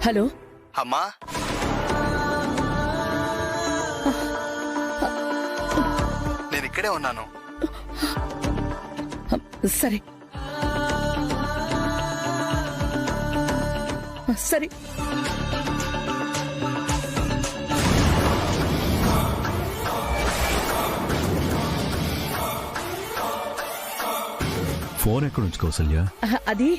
Hello అమ్మా, నేను ఇక్కడే ఉన్నాను. సరే సరే. ఫోన్ ఎక్కడుంచి కౌసల్య? అది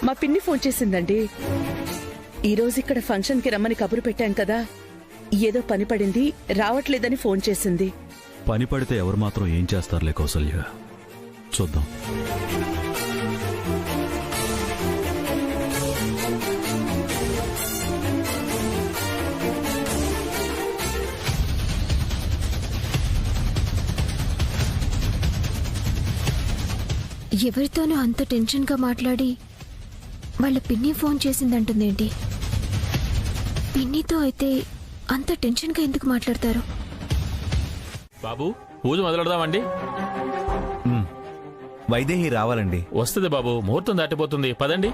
మా పిన్ని ఫోన్ చేసిందండి. ఈరోజు ఇక్కడ ఫంక్షన్ కి రమ్మని కబురు పెట్టాం కదా, ఏదో పని పడింది, రావట్లేదని ఫోన్ చేసింది. పని పడితే ఎవరు మాత్రం ఏం చేస్తారులే కౌసల్య, చూద్దాం. ఎవరితోనూ అంత టెన్షన్గా మాట్లాడి వాళ్ళ పిన్ని ఫోన్ చేసిందంటుందేంటి? పిన్నితో అయితే అంత టెన్షన్గా ఎందుకు మాట్లాడతారు? బాబు, పూజ మొదలెడదామండి. వైదేహి రావాలండి. వస్తుంది బాబు, ముహూర్తం దాటిపోతుంది, పదండి.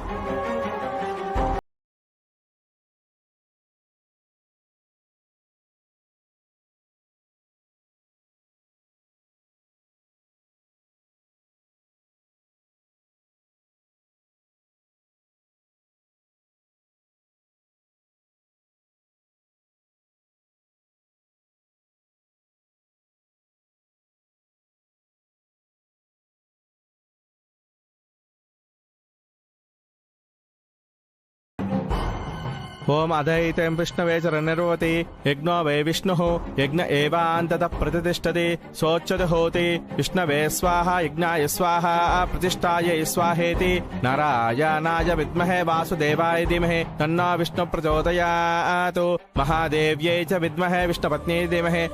ఓం అధైతం విష్ణవే చరణిర్వతి యజ్ఞో వై విష్ణు యజ్ఞ ఏవాంతత ప్రతిష్టతి సోచ్యత హోతి విష్ణవే స్వాహ యజ్ఞాయ స్వాహ ప్రతిష్టాయ స్వాహేతి నారాయణాయ విద్మహే వాసుదేవాయ ధీమహి తన్నో విష్ణు ప్రచోదయాత్ మహాదేవ్యై చ విద్మహే విష్ణుపత్న్యై ధీమహి.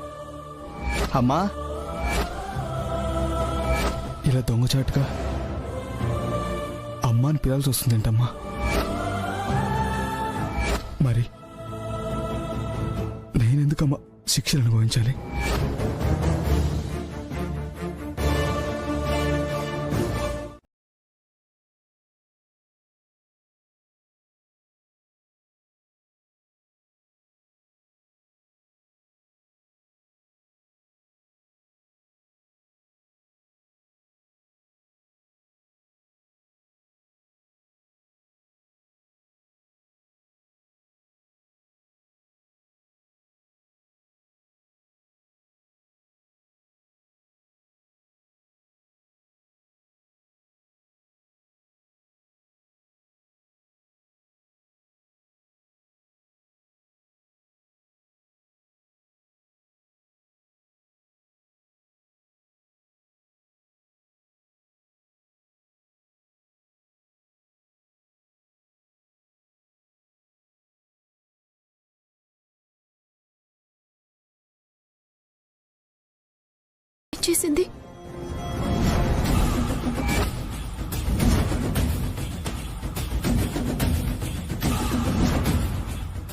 అమ్మా, ఇలా దొంగచాటుగా అమ్మాని పిలాల్సి వస్తుందేంటమ్మా? మరి నేనెందుకమ్మా శిక్షలు అనుభవించాలి? చేసింది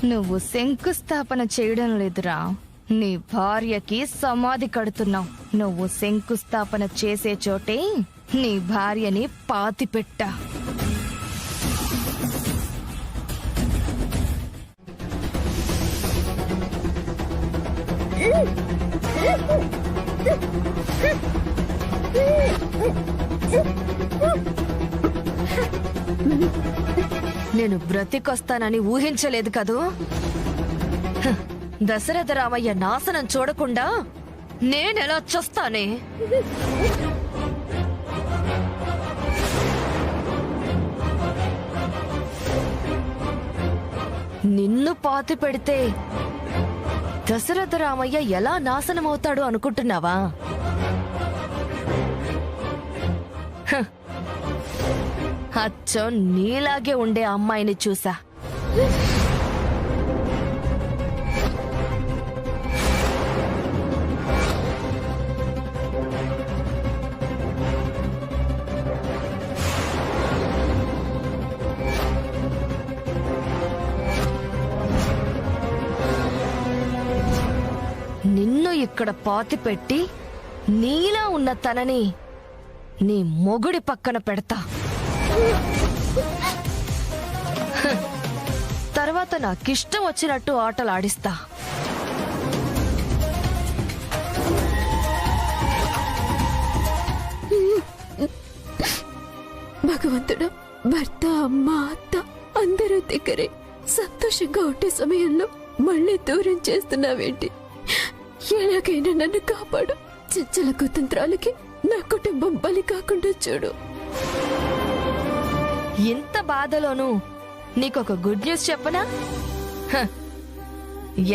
నువ్వు శంకుస్థాపన చేయడం లేదురా, నీ భార్యకి సమాధి కడుతున్నావు. నువ్వు శంకుస్థాపన చేసే చోటే నీ భార్యని పాతిపెట్టా. నేను బ్రతికొస్తానని ఊహించలేదు కదూ. దశరథ రామయ్య నాశనం చూడకుండా నేనెలా చూస్తానే? నిన్ను పాతి పెడితే దశరథ రామయ్య ఎలా నాశనమవుతాడు అనుకుంటున్నావా? అచ్చం నీలాగే ఉండే అమ్మాయిని చూసా. నిన్ను ఇక్కడ పాతిపెట్టి నీలా ఉన్న తనని నీ మొగుడి పక్కన పెడతా. తర్వాత నాకిష్టం వచ్చినట్టు ఆటలు ఆడిస్తా. భగవంతుడా, భర్త, అమ్మ, అత్త అందరూ దగ్గరే సంతోషంగా ఉండే సమయంలో మళ్ళీ దూరం చేస్తున్నావేంటి? ఎలాగైనా నన్ను కాపాడు. చంచల కుతంత్రాలకి నా కుటుంబం బలి కాకుండా చూడు. ఇంత బాధలోనూ నీకొక గుడ్ న్యూస్ చెప్పనా? హ,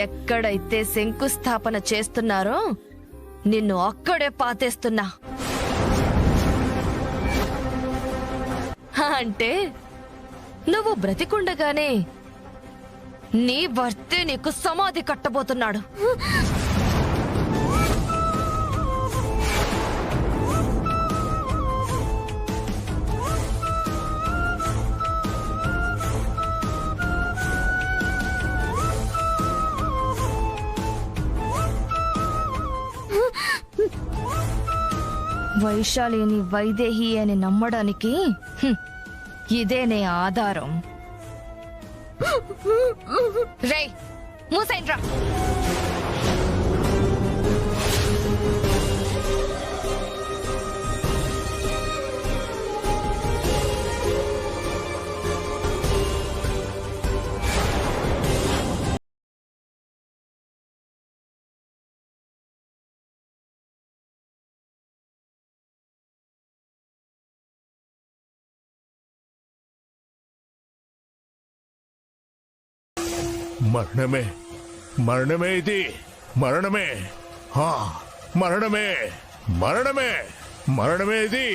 ఎక్కడైతే శంకుస్థాపన చేస్తున్నారో నిన్ను అక్కడే పాతేస్తున్నా. అంటే నువ్వు బ్రతికుండగానే నీ భర్తే నీకు సమాధి కట్టబోతున్నాడు. వైశాలిని వైదేహి అని నమ్మడానికి ఇదే నే ఆధారం. రేయ్, మూసైన్రా. మరణమే, మరణమే, ఇది మరణమే. మరణమే, మరణమే, మరణమే ఇది.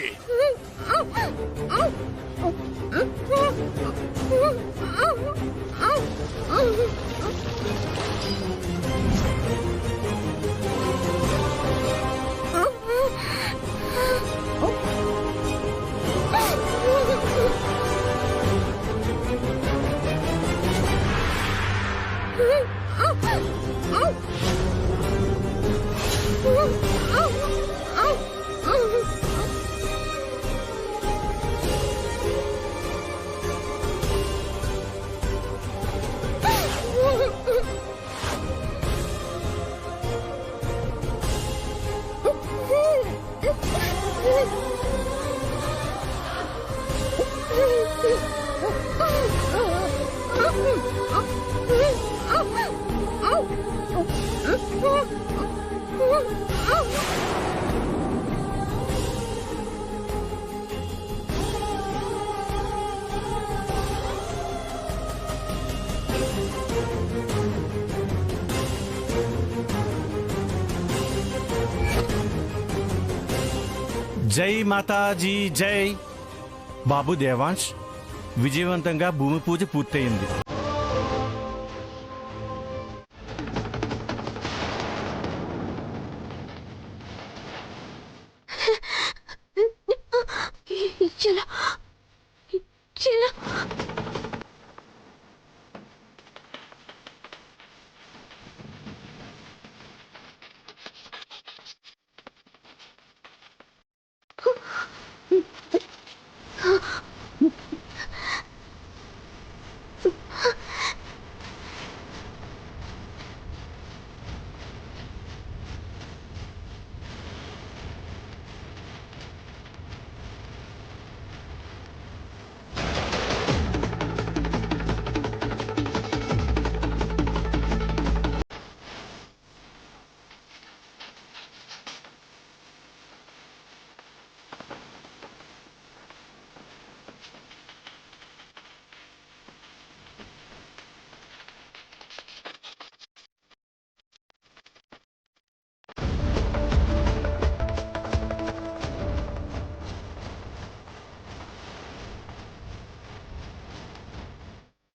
జై మాతాజీ జై. బాబు దేవాంశ్, విజయవంతంగా భూమి పూజ పూర్తయింది.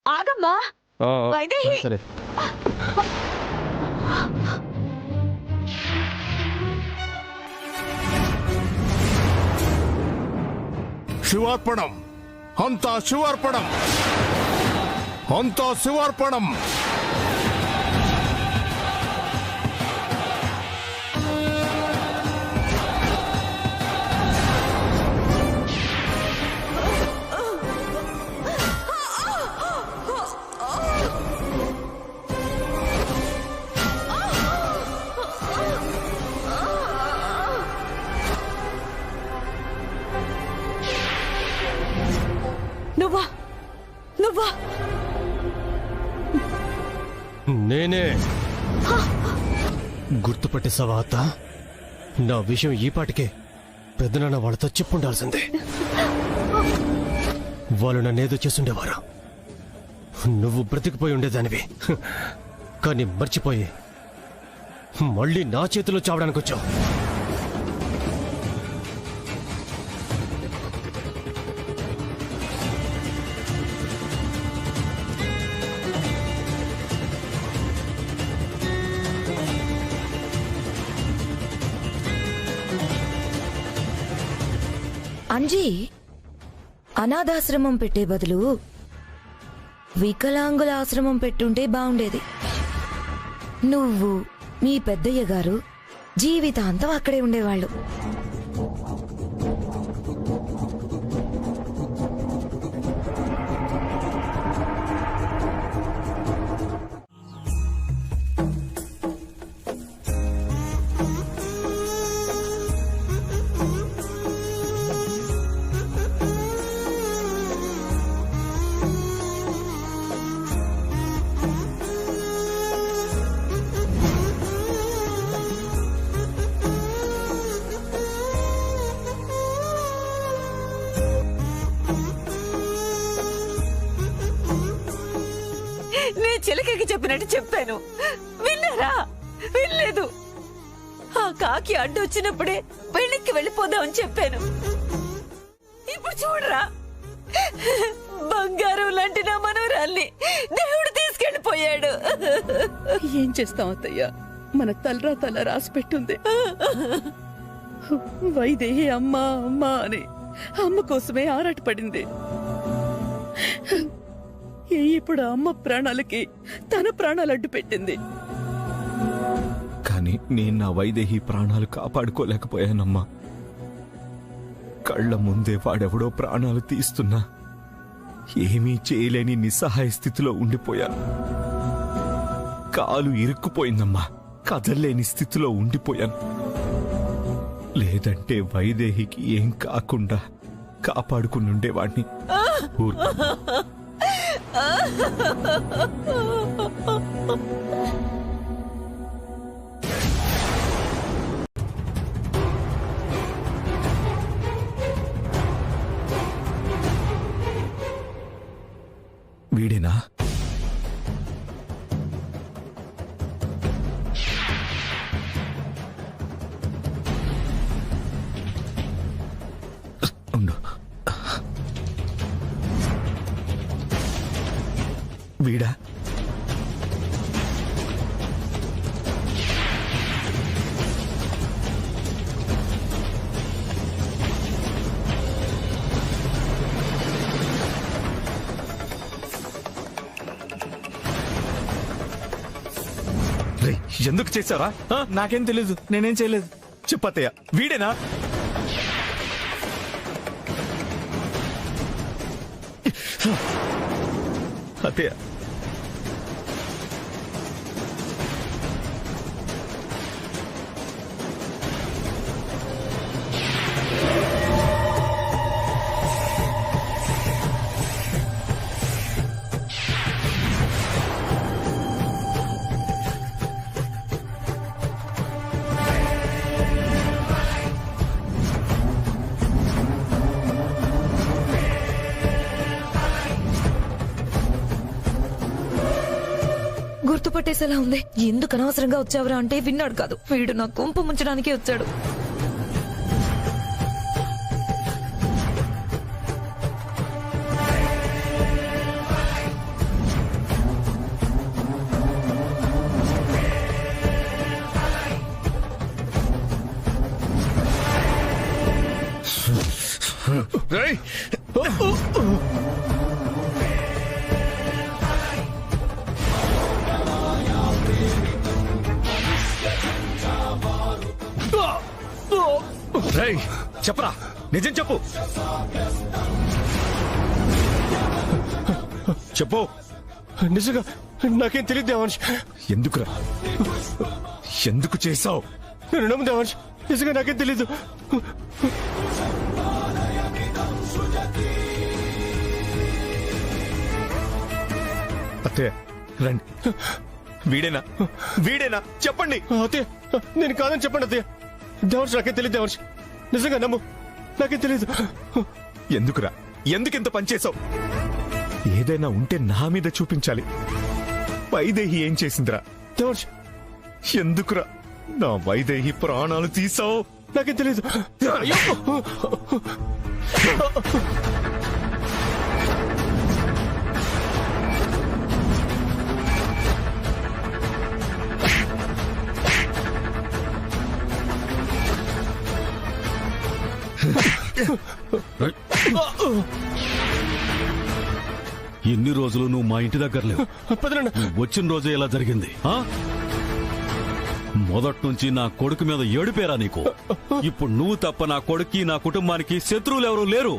ఆగమ్మా, వైదేహి. సరే. శివార్పణం, అంతా శివార్పణం, అంతా శివార్పణం. నేనే గుర్తుపట్టేసావా అత్త? నా విషయం ఈ పాటికే పెద్దనాన్న వాళ్ళతో చెప్పుండాల్సిందే. వాళ్ళు నన్నేదో చేసుండేవారు. నువ్వు బ్రతికిపోయి ఉండేదానివి, కానీ మర్చిపోయి మళ్ళీ నా చేతిలో చావడానికి వచ్చావు. అంజీ, అనాథాశ్రమం పెట్టే బదులు వికలాంగుల ఆశ్రమం పెట్టుంటే బాగుండేది. నువ్వు మీ పెద్దయ్య గారు జీవితాంతం అక్కడే ఉండేవాళ్ళు. చిలకకి చెప్పినట్టు చెప్పాను, విన్నారా? వినలేదు. ఆ కాకి అడ్డు వచ్చినప్పుడే పెళ్లికి వెళ్ళిపోదామని చెప్పాను. ఇప్పుడు చూడరా, బంగారం లాంటి నా మనవరాల్ని దేవుడు తీసుకెళ్లిపోయాడు. ఏం చేస్తాం అత్తయ్య, మన తలరా తల రాసి పెట్టుంది. వైదేహి అమ్మా అమ్మా అని అమ్మ కోసమే ఆరాటపడింది. ఇప్పుడు అమ్మ ప్రాణాలకి తన ప్రాణాలు అడ్డు పెట్టింది. కానీ నేను నా వైదేహి ప్రాణాలు కాపాడుకోలేకపోయానమ్మా. కళ్ల ముందే వాడెవడో ప్రాణాలు తీస్తున్నా ఏమీ చేయలేని నిస్సహాయ స్థితిలో ఉండిపోయాను. కాలు ఇరుక్కుపోయిందమ్మా, కదల్లేని స్థితిలో ఉండిపోయాను. లేదంటే వైదేహికి ఏం కాకుండా కాపాడుకుని ఉండేవాణ్ణి. వీడేనా? ఉండు. వీడా? ఎందుకు చేశారా? నాకేం తెలీదు, నేనేం చేయలేదు. చెప్పత్తయ్య, వీడేనా? అత్తయ్య, గుర్తుపట్టేసేలా ఉంది. ఎందుకు అనవసరంగా వచ్చావురా అంటే విన్నాడు కాదు, వీడు నా కొంపు ముంచడానికే వచ్చాడు. చెప్పరా, నిజం చెప్పు. చెప్పు. నిజంగా నాకేం తెలియదు దేవాంశ్. ఎందుకురా? ఎందుకు చేసావు? నేను నమ్ము దేవాంశ్, నిజంగా నాకేం తెలీదు. అత్తయ్య రండి. వీడేనా వీడేనా చెప్పండి. అత్తయ్య నేను కాదని చెప్పండి అత్తయ్య. దేవర్షి నాకేం తెలియదు దేవర్షి, నిజంగా నమ్ము, నాకేం తెలియదు. ఎందుకురా ఎందుకింత పనిచేసావు? ఏదైనా ఉంటే నా మీద చూపించాలి. వైదేహి ఏం చేసిందిరా? దేవర్షి ఎందుకురా నా వైదేహి ప్రాణాలు తీసావు? నాకేం తెలియదు. ఎన్ని రోజులు నువ్వు మా ఇంటి దగ్గర లేవు. నువ్వు వచ్చిన రోజే ఇలా జరిగింది. మొదటి నుంచి నా కొడుకు మీద ఏడుపేరా నీకు? ఇప్పుడు నువ్వు తప్ప నా కొడుక్కి నా కుటుంబానికి శత్రువులు ఎవరూ లేరు.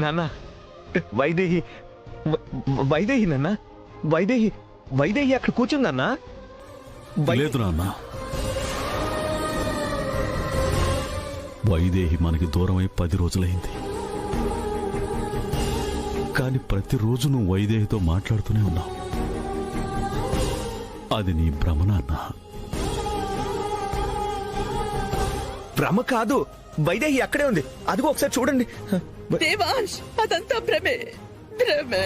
నాన్న వైదేహి వైదేహి నాన్న వైదేహి వైదేహి అక్కడ కూర్చుందన్నా. లేదు నాన్న, వైదేహి మనకి దూరమై 10 రోజులైంది. కాని ప్రతిరోజు నువ్వు వైదేహితో మాట్లాడుతూనే ఉన్నావు. అది నీ భ్రమ నాన్న. భ్రమ కాదు, వైదేహి అక్కడే ఉంది. అదిగో ఒకసారి చూడండి. దేవాంశ్, అదంతా భ్రమే భ్రమే.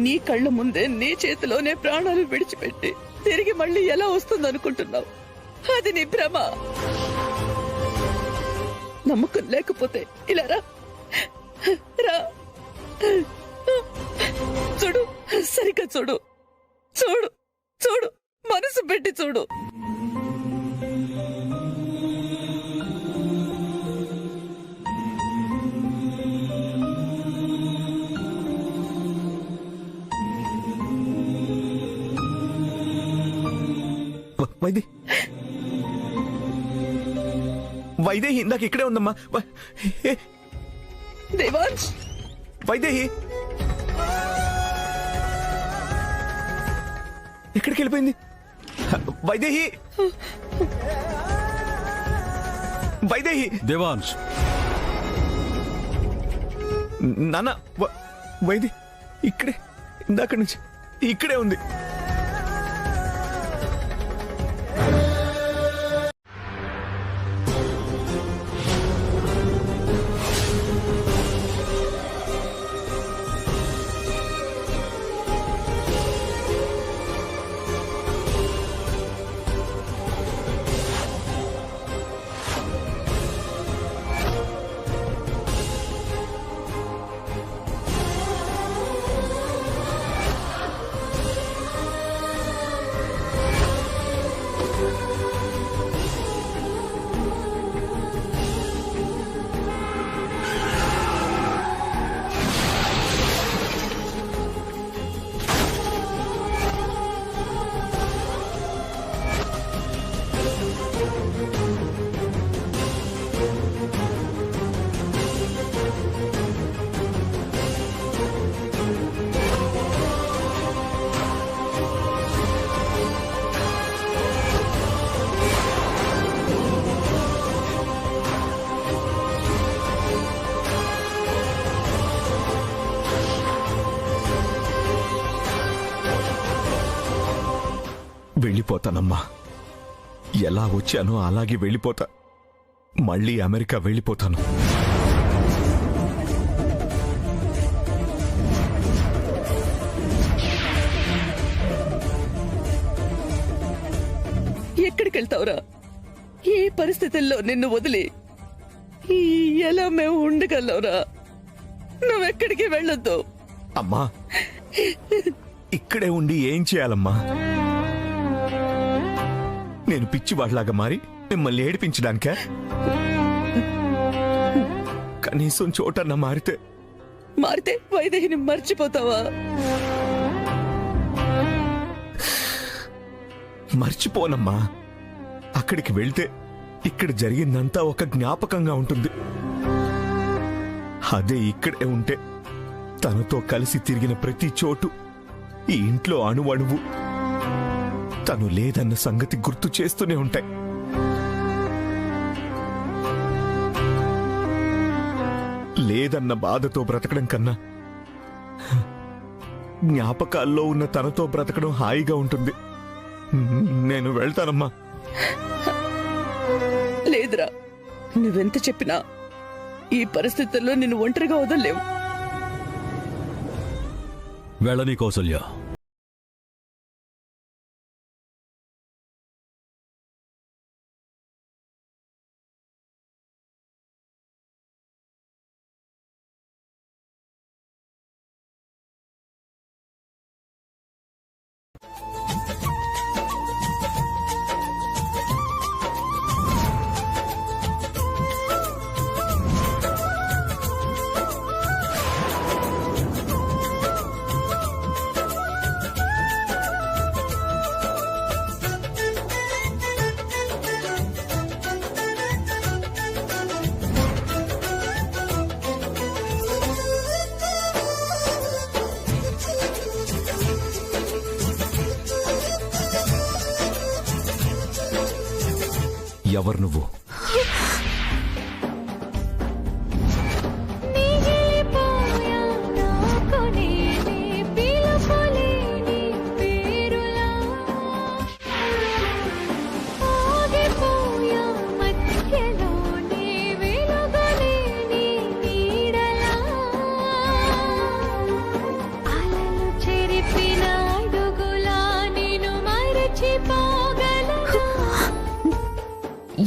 నీ కళ్ళ ముందే నీ చేతిలోనే ప్రాణాలు విడిచిపెట్టి తిరిగి మళ్ళీ ఎలా వస్తుందనుకుంటున్నావు? అది నీ భ్రమ. నమ్మకం లేకపోతే ఇలా రా రా. చూడు, సరిగ్గా చూడు చూడు చూడు, మనసు పెట్టి చూడు. వైదేహి ఇందాక ఇక్కడే ఉందమ్మా. దేవాంశ్, వైదేహి ఎక్కడికి వెళ్ళిపోయింది? వైదేహి వైదేహి దేవాంశ్, నాన్న వైదేహి ఇక్కడే, ఇందాక నుంచి ఇక్కడే ఉంది. వెళ్ళిపోతానమ్మా. ఎలా వచ్చానో అలాగే వెళ్ళిపోతా. మళ్ళీ అమెరికా వెళ్ళిపోతాను. ఎక్కడికి వెళ్తావురా? ఈ పరిస్థితుల్లో నిన్ను వదిలి ఎలా మేము ఉండగలవురా? నువ్వెక్కడికి వెళ్ళొద్దు. అమ్మా, ఇక్కడే ఉండి ఏం చేయాలమ్మా? నేను పిచ్చివాళ్లాగా మారి మిమ్మల్ని ఏడిపించడానికే? కనీసం చోటన్నా మారితే వైదేహిని మర్చిపోతావా? మర్చిపోనమ్మా. అక్కడికి వెళ్తే ఇక్కడ జరిగిందంతా ఒక జ్ఞాపకంగా ఉంటుంది. అదే ఇక్కడే ఉంటే తనతో కలిసి తిరిగిన ప్రతి చోటు, ఈ ఇంట్లో అణువణువు తను లేదన్న సంగతి గుర్తు చేస్తూనే ఉంటాయి. లేదన్న బాధతో బ్రతకడం కన్నా జ్ఞాపకాల్లో ఉన్న తనతో బ్రతకడం హాయిగా ఉంటుంది. నేను వెళ్తానమ్మా. లేదురా, నువ్వెంత చెప్పినా ఈ పరిస్థితుల్లో నిన్ను ఒంటరిగా వదలలేవు. వెళ్ళని కౌసల్య. ఎవరు నువ్వు?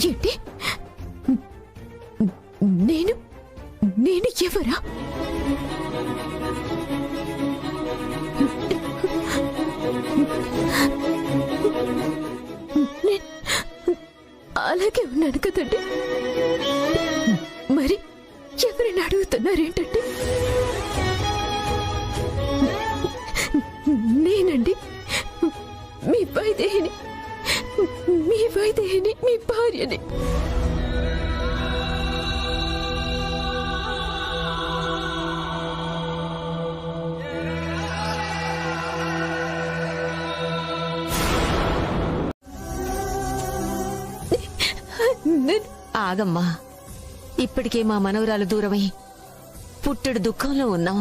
ఏంటి? నేను ఎవరా? అలాగే ఉన్నాను కదండి. మరి ఎవరైనా అడుగుతున్నారేంటండి? నేనండి, మీ వైదేహిని, మీ భార్యని. ఆగమ్మా, ఇప్పటికే మా మనవరాలు దూరమై పుట్టెడు దుఃఖంలో ఉన్నాం.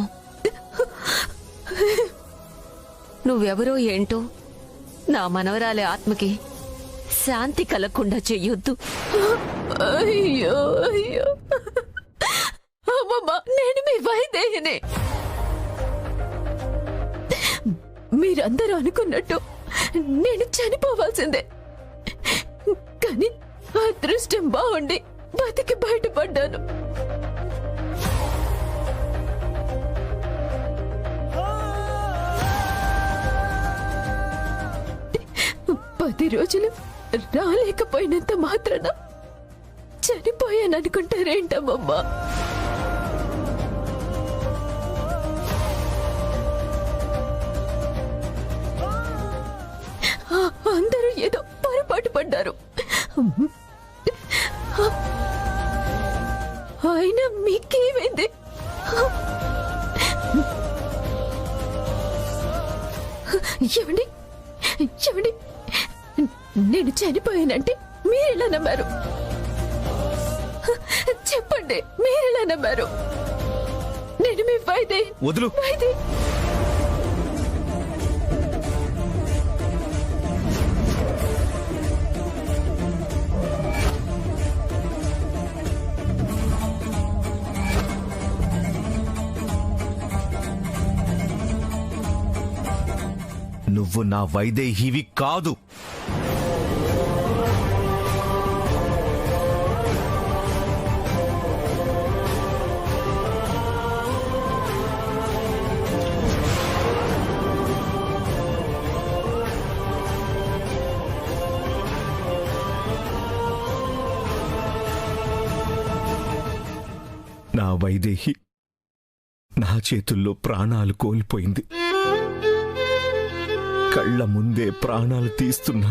నువ్వెవరో ఏంటో నా మనవరాలి ఆత్మకి శాంతి కలగకుండా చెయ్యొద్దు. అయ్యో అయ్యో అమ్మమ్మ, నేను మీ వైదేహిని. మీరందరూ అనుకున్నట్టు నేను చనిపోవాల్సిందే, కానీ అదృష్టం బాగుండి బతికి బయటపడ్డాను. పది రోజులు రాలేకపోయినంత మాత్రాన చనిపోయాననుకుంటారేంటమ్మమ్మా? అందరూ ఏదో పొరపాటు పడ్డారు. అయినా మీకేమైంది? ఏమండి ఏమండి, నేను చనిపోయానంటే మీరెలా నమ్మారు? చెప్పండి, మీరెలా నమ్మారు? నేను మీ వైదేహి. వదులు. నువ్వు నా వైదేహివి కాదు. నా వైదేహి నా చేతుల్లో ప్రాణాలు కోల్పోయింది. కళ్ళ ముందే ప్రాణాలు తీస్తున్నా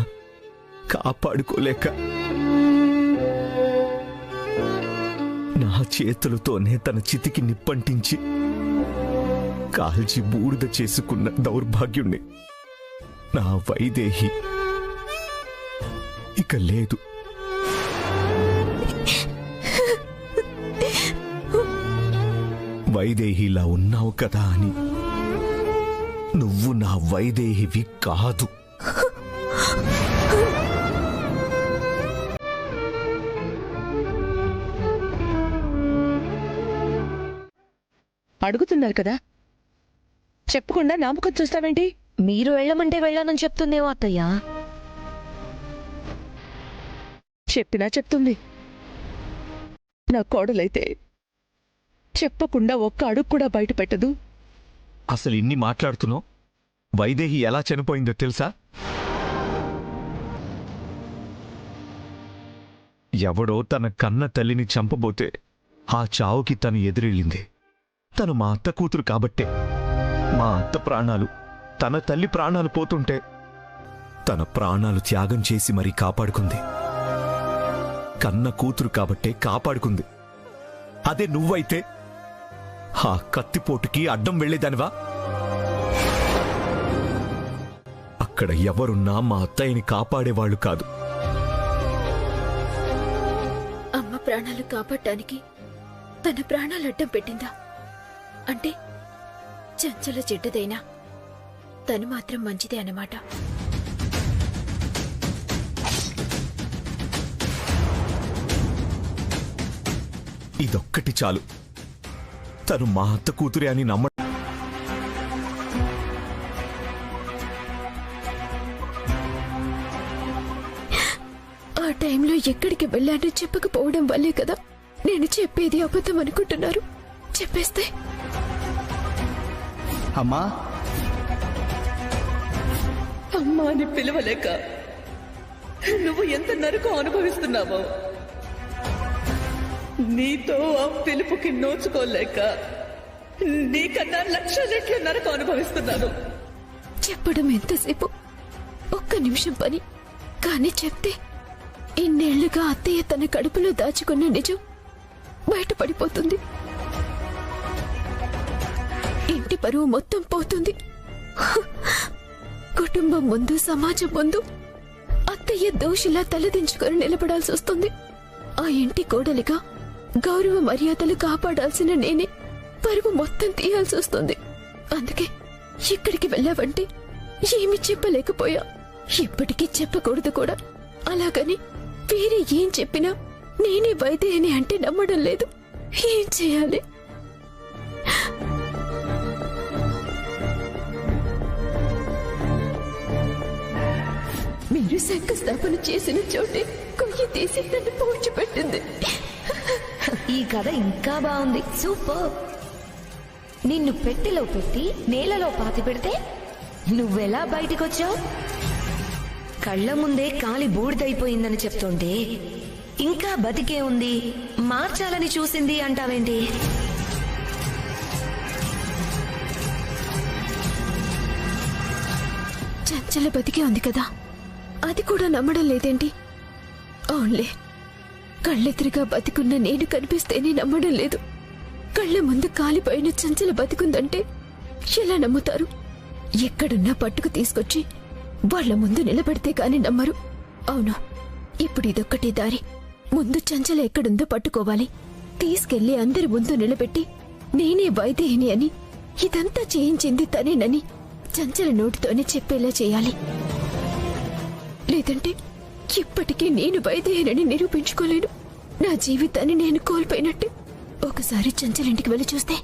కాపాడుకోలేక నా చేతులతోనే తన చితికి నిప్పంటించి కాల్చి బూడిద చేసుకున్న దౌర్భాగ్యుణ్ణి నా వైదేహి ఇక లేదు. వైదేహిలా ఉన్నావు కదా అని నువ్వు నా వైదేహివి కాదు. అడుగుతున్నారు కదా, చెప్పకుండా నామకం చూస్తావేంటి? మీరు వెళ్ళమంటే వెళ్ళానని చెప్తుందేమో అత్తయ్య. చెప్పినా చెప్తుంది. నా కోడలైతే చెప్పకుండా ఒక్క అడుగు కూడా బయట పెట్టదు. అసలు ఇన్ని మాట్లాడుతున్నావు? వైదేహి ఎలా చనిపోయిందో తెలుసా? ఎవడో తన కన్న తల్లిని చంపబోతే ఆ చావుకి తను ఎదురెళ్ళింది. తను మా అత్త కూతురు కాబట్టే మా అత్త ప్రాణాలు, తన తల్లి ప్రాణాలు పోతుంటే తన ప్రాణాలు త్యాగం చేసి మరీ కాపాడుకుంది. కన్న కూతురు కాబట్టే కాపాడుకుంది. అదే నువ్వైతే ఆ కత్తిపోటుకి అడ్డం వెళ్లేదానివా? అక్కడ ఎవరున్నా మా అత్తయ్యని కాపాడేవాళ్లు కాదు. అమ్మ ప్రాణాలు కాపాడటానికి తన ప్రాణాలు అడ్డం పెట్టిందా? అంటే చంచల చెడ్డదైనా తను మాత్రం మంచిదే అన్నమాట. ఇదొక్కటి చాలు. తను మా అత్త కూతురే అని నమ్మ. ఆ టైంలో ఎక్కడికి వెళ్ళానో చెప్పకపోవడం వల్లే కదా నేను చెప్పేది అబద్ధం అనుకుంటున్నారు. చెప్పేస్తే అమ్మా అమ్మా అని పిలవలేక నువ్వు ఎంత నరకం అనుభవిస్తున్నావో, నీతో ఆ పిలుపుకి నోచుకోలేక నీకన్నా లక్షలెట్లు నరకం అనుభవిస్తున్నాను. చెప్పడం ఎంతసేపు, ఒక్క నిమిషం పని. కానీ చెప్తే ఇన్నేళ్లుగా అత్తయ్య తన కడుపులో దాచుకున్న నిజం బయటపడిపోతుంది. ఇంటి పరువు మొత్తం పోతుంది. కుటుంబం ముందు, సమాజం ముందు అత్తయ్య దోషిలా తలదించుకొని నిలబడాల్సి వస్తుంది. ఆ ఇంటి కోడలిగా గౌరవ మర్యాదలు కాపాడాల్సిన నేనే పరువు మొత్తం తీయాల్సి వస్తుంది. అందుకే ఇక్కడికి వెళ్ళావంటే ఏమి చెప్పలేకపోయా. ఇప్పటికీ చెప్పకూడదు కూడా. అలాగని వేరే ఏం చెప్పినా నేనే వైద్యని అంటే నమ్మడం లేదు. ఏం చేయాలి? మీరు శంకుస్థాపన చేసిన చోటే కొయ్యి తీసి నన్ను పూడ్చిపెట్టింది. ఈ కథ ఇంకా బాగుంది. సూపర్. నిన్ను పెట్టెలో పెట్టి నేలలో పాతి పెడితే నువ్వెలా బయటికొచ్చావు? కళ్ళ ముందే కాలి బూడిదైపోయిందని చెప్తుంటే ఇంకా బతికే ఉంది, మార్చాలని చూసింది అంటావేంటి? చంచల బతికే ఉంది కదా, అది కూడా నమ్మడం లేదేంటి? అవునులే, కళ్ళెదురుగా బతికున్న నేను కనిపిస్తేనే నమ్మడం లేదు. కళ్ళ ముందు కాలిపోయిన చంచల బతికుందంటే ఎలా నమ్ముతారు? ఎక్కడున్నా పట్టుకు తీసుకొచ్చి వాళ్ల ముందు నిలబెడితే కాని నమ్మరు. అవును, ఇప్పుడు ఇదొక్కటే దారి. ముందు చంచల ఎక్కడుందో పట్టుకోవాలి. తీసుకెళ్లి అందరి ముందు నిలబెట్టి నేనే వైదేహిని అని, ఇదంతా చేయించింది తనేనని చంచల నోటితోనే చెప్పేలా చేయాలి. లేదంటే ఇప్పటికీ నేను వైదేహినని నిరూపించుకోలేను. నా జీవితాన్ని నేను కోల్పోయినట్టే. ఒకసారి చంచలింటికి వెళ్ళి చూస్తే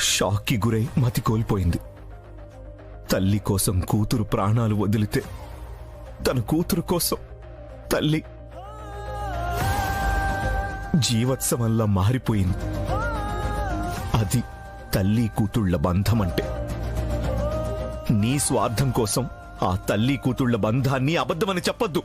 షాక్కి గురై మతి కోల్పోయింది. తల్లి కోసం కూతురు ప్రాణాలు వదిలితే తన కూతురు కోసం తల్లి జీవత్సవంలా మారిపోయింది. అది తల్లి కూతుళ్ల బంధం అంటే. నీ స్వార్థం కోసం ఆ తల్లి కూతుళ్ల బంధాన్ని అబద్ధమని చెప్పొద్దు.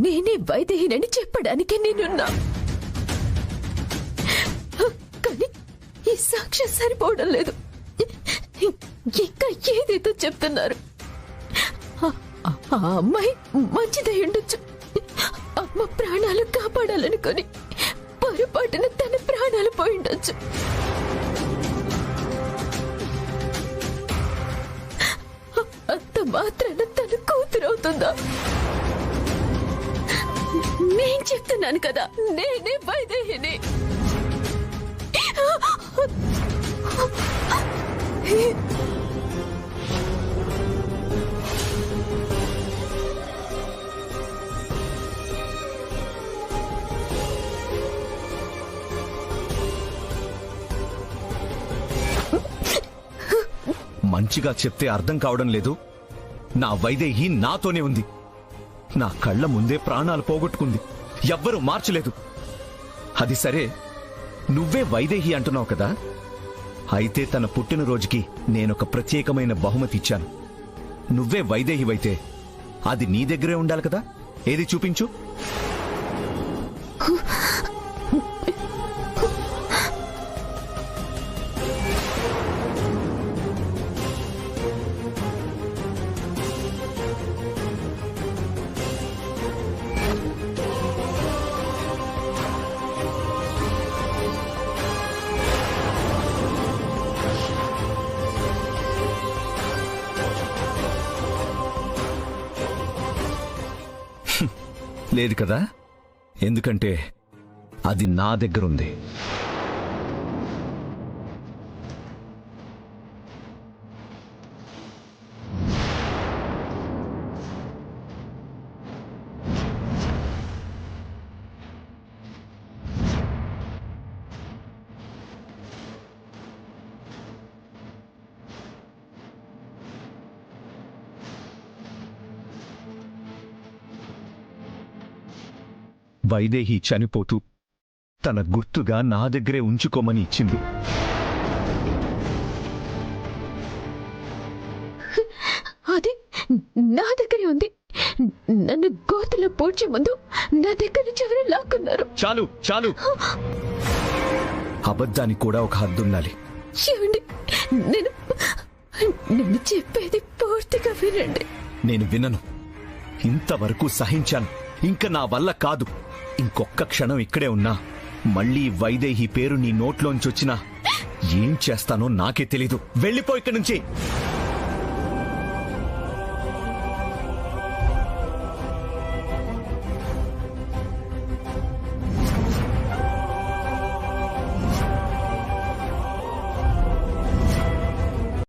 నేనే వైదేహినని చెప్పడానికి నేనున్నా. కానీ ఈ సాక్ష్యం సరిపోవడం లేదు. ఇంకా ఏదేదో చెప్తున్నారు. ఆ అమ్మాయి మంచిదై ఉండొచ్చు. అమ్మ ప్రాణాలు కాపాడాలనుకొని పొరపాటున తన ప్రాణాలు పోయిండొచ్చు. అంత మాత్రాన తన కూతురవుతుందా? నేను చెప్తున్నాను కదా, నేనే వైదేహిని. మంచిగా చెప్తే అర్థం కావడం లేదు. నా వైదేహి నాతోనే ఉంది. నా కళ్ళ ముందే ప్రాణాలు పోగొట్టుకుంది. ఎవ్వరూ మార్చలేదు. అది సరే, నువ్వే వైదేహి అంటున్నావు కదా. అయితే తన పుట్టినరోజుకి నేనొక ప్రత్యేకమైన బహుమతి ఇచ్చాను. నువ్వే వైదేహివైతే అది నీ దగ్గరే ఉండాలి కదా. ఏది చూపించు. లేదు కదా, ఎందుకంటే అది నా దగ్గరుంది. వైదేహి చనిపోతూ తన గుర్తుగా నా దగ్గరే ఉంచుకోమని ఇచ్చింది. అది నా దగ్గరే ఉంది. నన్ను గోతులో పోడ్చే ముందు నా దగ్గర నుంచి ఎవరు లాక్కున్నారు. చాలు చాలు. అబద్ధానికి కూడా ఒక హద్దుండాలి. ఏమండి, నేను చెప్పేది పూర్తిగా వినండి. నేను వినను. ఇంతవరకు సహించాను. ఇంక నా వల్ల కాదు. ఇంకొక్క క్షణం ఇక్కడే ఉన్నా మళ్ళీ వైదేహి పేరు నీ నోట్లోంచొచ్చినా ఏం చేస్తానో నాకే తెలీదు. వెళ్ళిపో ఇక్కడి నుంచి.